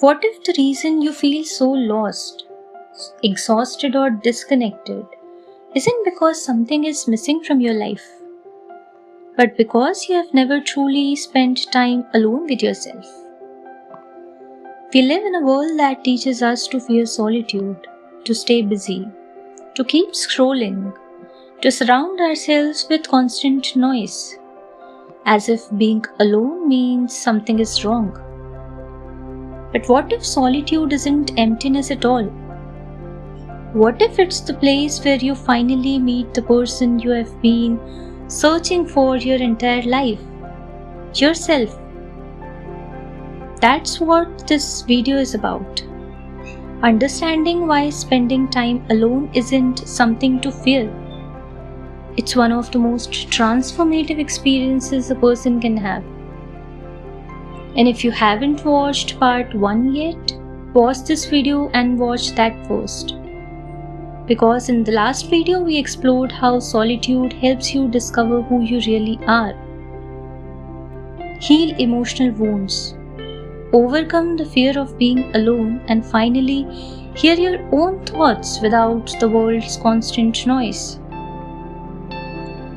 What if the reason you feel so lost, exhausted, or disconnected isn't because something is missing from your life, but because you have never truly spent time alone with yourself? We live in a world that teaches us to fear solitude, to stay busy, to keep scrolling, to surround ourselves with constant noise, as if being alone means something is wrong. But what if solitude isn't emptiness at all? What if it's the place where you finally meet the person you have been searching for your entire life? Yourself. That's what this video is about. Understanding why spending time alone isn't something to fear. It's one of the most transformative experiences a person can have. And if you haven't watched part 1 yet, pause this video and watch that first. Because in the last video we explored how solitude helps you discover who you really are, heal emotional wounds, overcome the fear of being alone, and finally hear your own thoughts without the world's constant noise.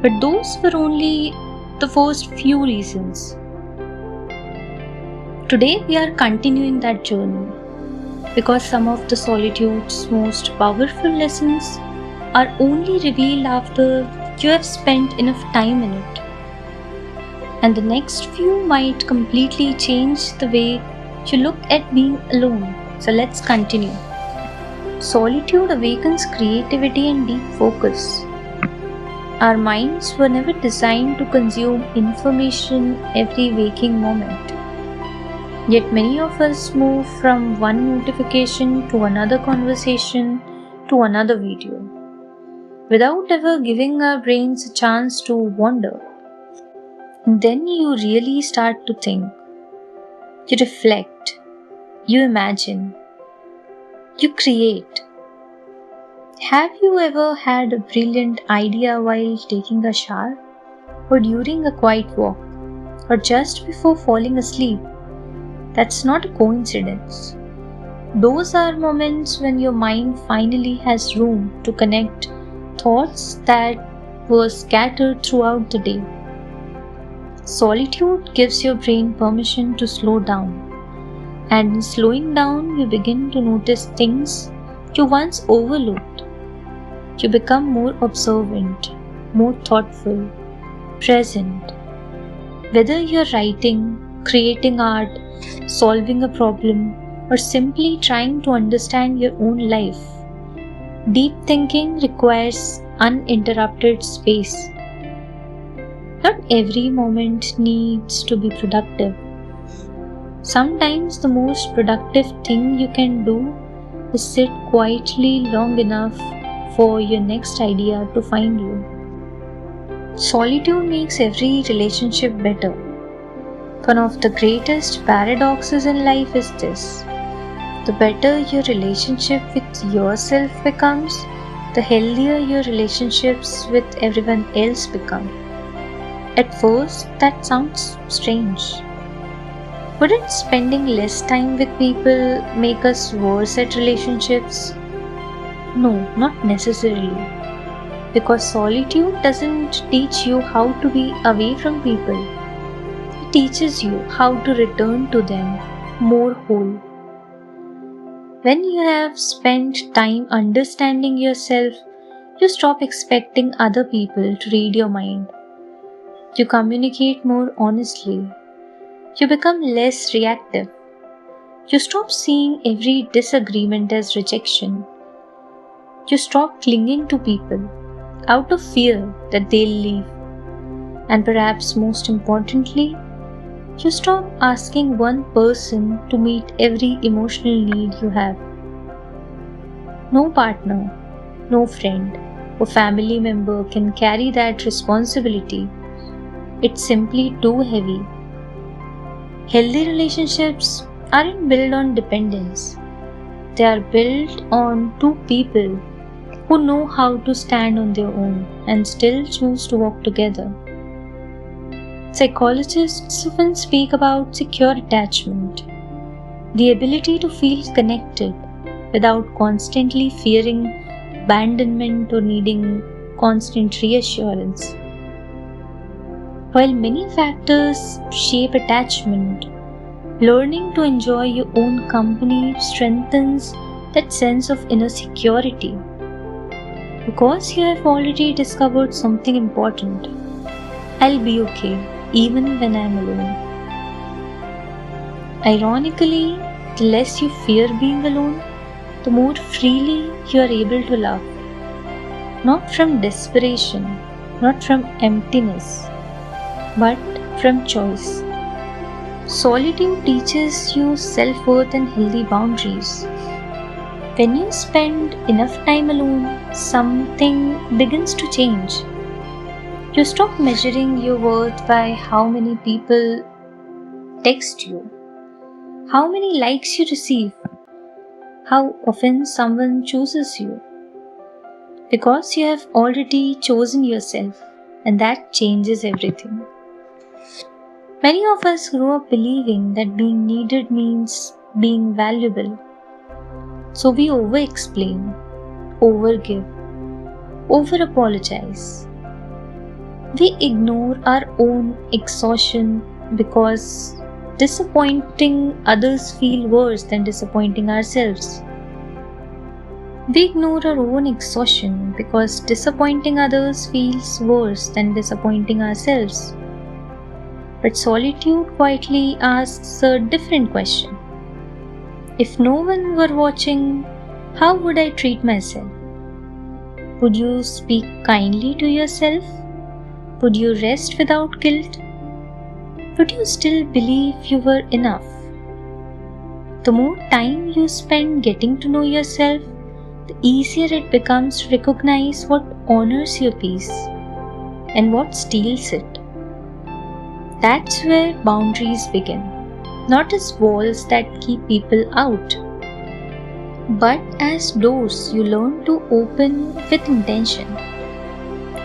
But those were only the first few reasons. Today we are continuing that journey because some of the solitude's most powerful lessons are only revealed after you have spent enough time in it. And the next few might completely change the way you look at being alone. So let's continue. Solitude awakens creativity and deep focus. Our minds were never designed to consume information every waking moment. Yet many of us move from one notification to another conversation to another video, without ever giving our brains a chance to wander. And then you really start to think. You reflect. You imagine. You create. Have you ever had a brilliant idea while taking a shower, or during a quiet walk, or just before falling asleep? That's not a coincidence. Those are moments when your mind finally has room to connect thoughts that were scattered throughout the day. Solitude gives your brain permission to slow down, and in slowing down, you begin to notice things you once overlooked. You become more observant, more thoughtful, present. Whether you're writing, creating art, solving a problem, or simply trying to understand your own life, deep thinking requires uninterrupted space. Not every moment needs to be productive. Sometimes the most productive thing you can do is sit quietly long enough for your next idea to find you. Solitude makes every relationship better. One of the greatest paradoxes in life is this: the better your relationship with yourself becomes, the healthier your relationships with everyone else become. At first, that sounds strange. Wouldn't spending less time with people make us worse at relationships? No, not necessarily. Because solitude doesn't teach you how to be away from people. It teaches you how to return to them more whole. When you have spent time understanding yourself, you stop expecting other people to read your mind. You communicate more honestly. You become less reactive. You stop seeing every disagreement as rejection. You stop clinging to people out of fear that they'll leave. And perhaps most importantly, you stop asking one person to meet every emotional need you have. No partner, no friend, or family member can carry that responsibility. It's simply too heavy. Healthy relationships aren't built on dependence. They are built on two people who know how to stand on their own and still choose to walk together. Psychologists often speak about secure attachment, the ability to feel connected without constantly fearing abandonment or needing constant reassurance. While many factors shape attachment, learning to enjoy your own company strengthens that sense of inner security. Because you have already discovered something important, I'll be okay even when I'm alone. Ironically, the less you fear being alone, the more freely you are able to love. Not from desperation, not from emptiness, but from choice. Solitude teaches you self-worth and healthy boundaries. When you spend enough time alone, something begins to change. You stop measuring your worth by how many people text you, how many likes you receive, how often someone chooses you. Because you have already chosen yourself, and that changes everything. Many of us grow up believing that being needed means being valuable. So we over-explain, over-give, over-apologize. We ignore our own exhaustion because disappointing others feel worse than disappointing ourselves. We ignore our own exhaustion because disappointing others feels worse than disappointing ourselves. But solitude quietly asks a different question. If no one were watching, how would I treat myself? Would you speak kindly to yourself? Would you rest without guilt? Would you still believe you were enough? The more time you spend getting to know yourself, the easier it becomes to recognize what honors your peace and what steals it. That's where boundaries begin, not as walls that keep people out, but as doors you learn to open with intention.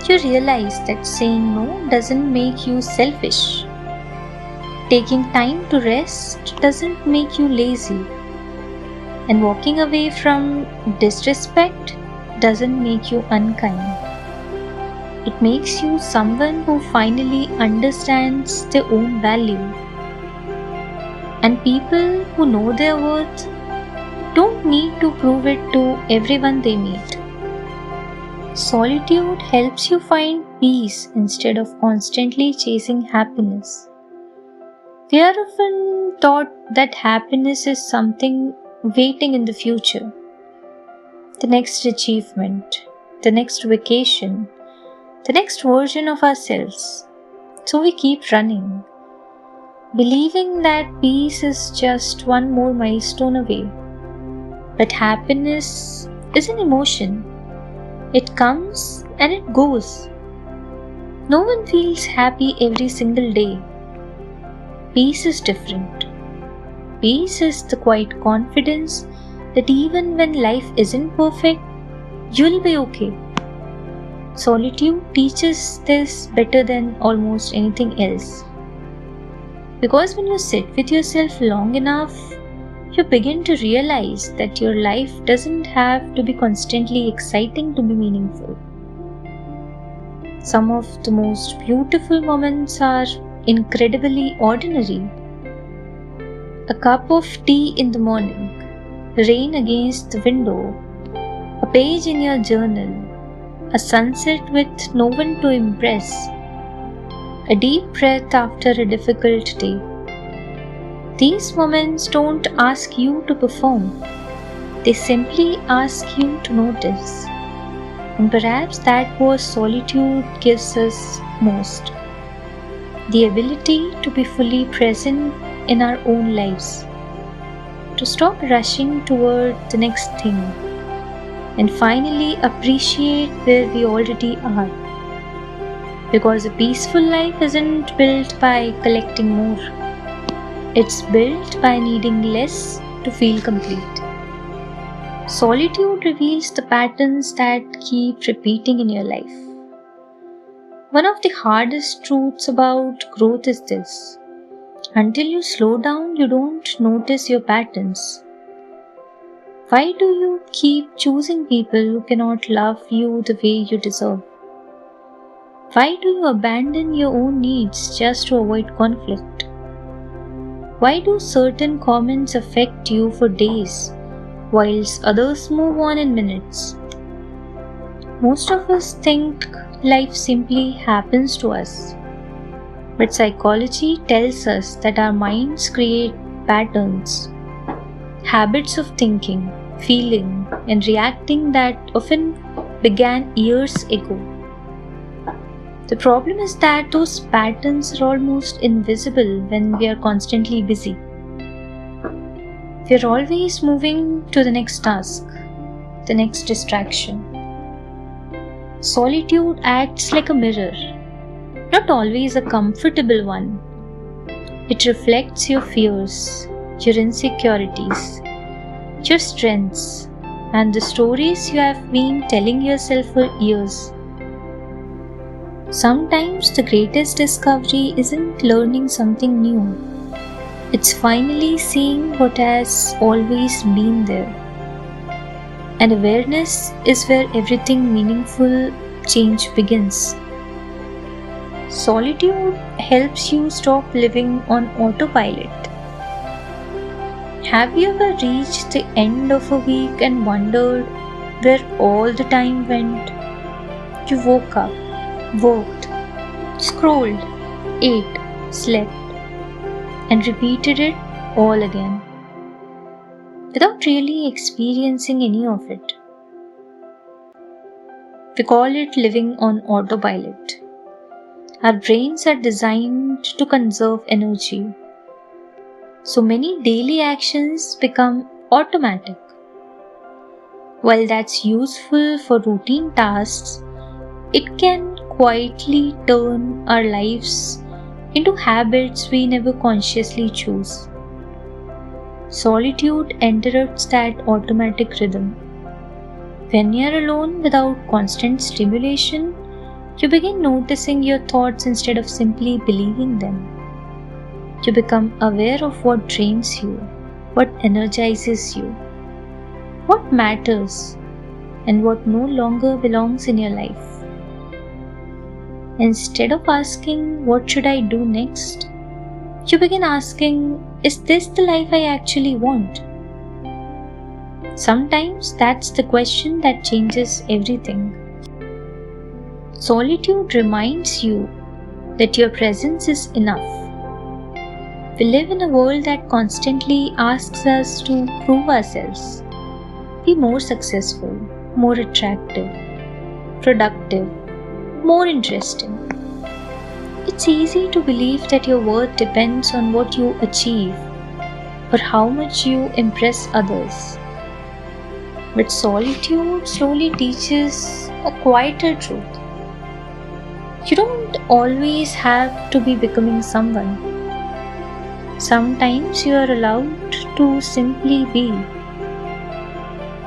You realize that saying no doesn't make you selfish. Taking time to rest doesn't make you lazy. And walking away from disrespect doesn't make you unkind. It makes you someone who finally understands their own value. And people who know their worth don't need to prove it to everyone they meet. Solitude helps you find peace instead of constantly chasing happiness. We are often taught that happiness is something waiting in the future. The next achievement, the next vacation, the next version of ourselves. So we keep running, believing that peace is just one more milestone away. But happiness is an emotion. It comes and it goes. No one feels happy every single day. Peace is different. Peace is the quiet confidence that even when life isn't perfect, you'll be okay. Solitude teaches this better than almost anything else. Because when you sit with yourself long enough, you begin to realize that your life doesn't have to be constantly exciting to be meaningful. Some of the most beautiful moments are incredibly ordinary. A cup of tea in the morning, rain against the window, a page in your journal, a sunset with no one to impress, a deep breath after a difficult day. These moments don't ask you to perform, they simply ask you to notice. And perhaps that what solitude gives us most. The ability to be fully present in our own lives. To stop rushing toward the next thing. And finally appreciate where we already are. Because a peaceful life isn't built by collecting more. It's built by needing less to feel complete. Solitude reveals the patterns that keep repeating in your life. One of the hardest truths about growth is this. Until you slow down, you don't notice your patterns. Why do you keep choosing people who cannot love you the way you deserve? Why do you abandon your own needs just to avoid conflict? Why do certain comments affect you for days, whilst others move on in minutes? Most of us think life simply happens to us, but psychology tells us that our minds create patterns, habits of thinking, feeling, and reacting that often began years ago. The problem is that those patterns are almost invisible when we are constantly busy. We are always moving to the next task, the next distraction. Solitude acts like a mirror, not always a comfortable one. It reflects your fears, your insecurities, your strengths, and the stories you have been telling yourself for years. Sometimes the greatest discovery isn't learning something new. It's finally seeing what has always been there. And awareness is where everything meaningful change begins. Solitude helps you stop living on autopilot. Have you ever reached the end of a week and wondered where all the time went? You woke up, worked, scrolled, ate, slept, and repeated it all again, without really experiencing any of it. We call it living on autopilot. Our brains are designed to conserve energy, so many daily actions become automatic. While that's useful for routine tasks, it can quietly turn our lives into habits we never consciously choose. Solitude interrupts that automatic rhythm. When you're alone without constant stimulation, you begin noticing your thoughts instead of simply believing them. You become aware of what drains you, what energizes you, what matters, and what no longer belongs in your life. Instead of asking, "What should I do next?" you begin asking, "Is this the life I actually want?" Sometimes that's the question that changes everything. Solitude reminds you that your presence is enough. We live in a world that constantly asks us to prove ourselves, be more successful, more attractive, productive, more interesting. It's easy to believe that your worth depends on what you achieve or how much you impress others. But solitude slowly teaches a quieter truth. You don't always have to be becoming someone. Sometimes you are allowed to simply be,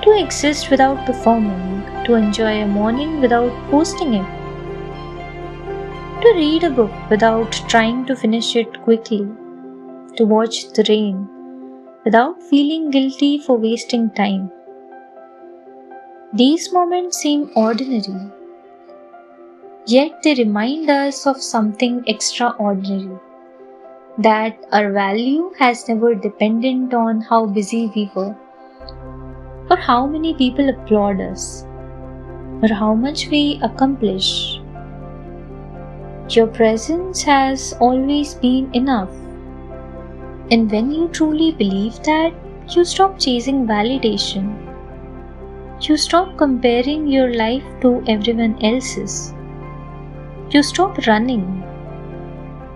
to exist without performing, to enjoy a morning without posting it, to read a book without trying to finish it quickly, to watch the rain without feeling guilty for wasting time. These moments seem ordinary, yet they remind us of something extraordinary, that our value has never depended on how busy we were, or how many people applaud us, or how much we accomplish. Your presence has always been enough. And when you truly believe that, you stop chasing validation. You stop comparing your life to everyone else's. You stop running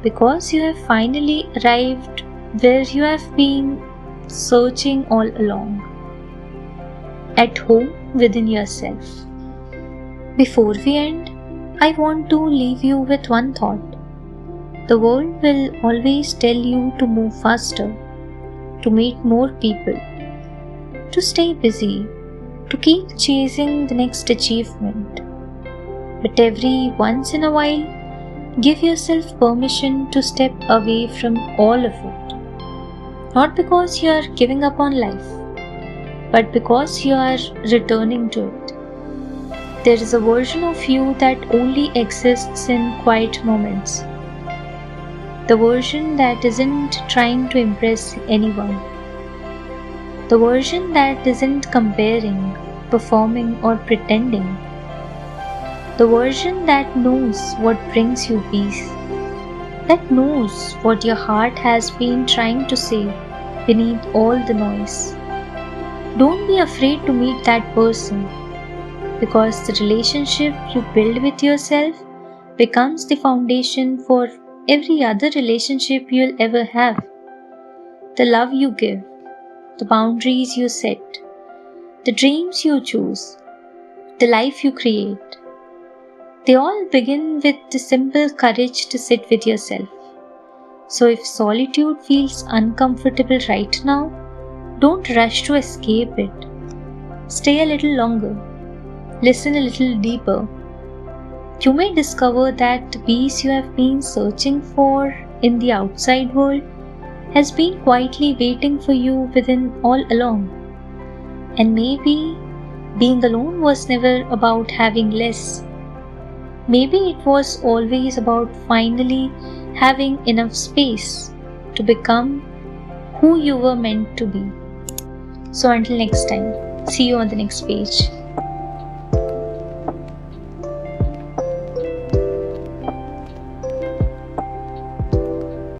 because you have finally arrived where you have been searching all along, at home within yourself. Before we end, I want to leave you with one thought. The world will always tell you to move faster, to meet more people, to stay busy, to keep chasing the next achievement. But every once in a while, Give yourself permission to step away from all of it. Not because you are giving up on life, but because you are returning to it. There is a version of you that only exists in quiet moments. The version that isn't trying to impress anyone. The version that isn't comparing, performing, or pretending. The version that knows what brings you peace. That knows what your heart has been trying to say beneath all the noise. Don't be afraid to meet that person, because the relationship you build with yourself becomes the foundation for every other relationship you'll ever have. The love you give, the boundaries you set, the dreams you choose, the life you create, they all begin with the simple courage to sit with yourself. So if solitude feels uncomfortable right now, don't rush to escape it. Stay a little longer. Listen a little deeper. You may discover that the peace you have been searching for in the outside world has been quietly waiting for you within all along. And maybe being alone was never about having less. Maybe it was always about finally having enough space to become who you were meant to be. So until next time, see you on the next page.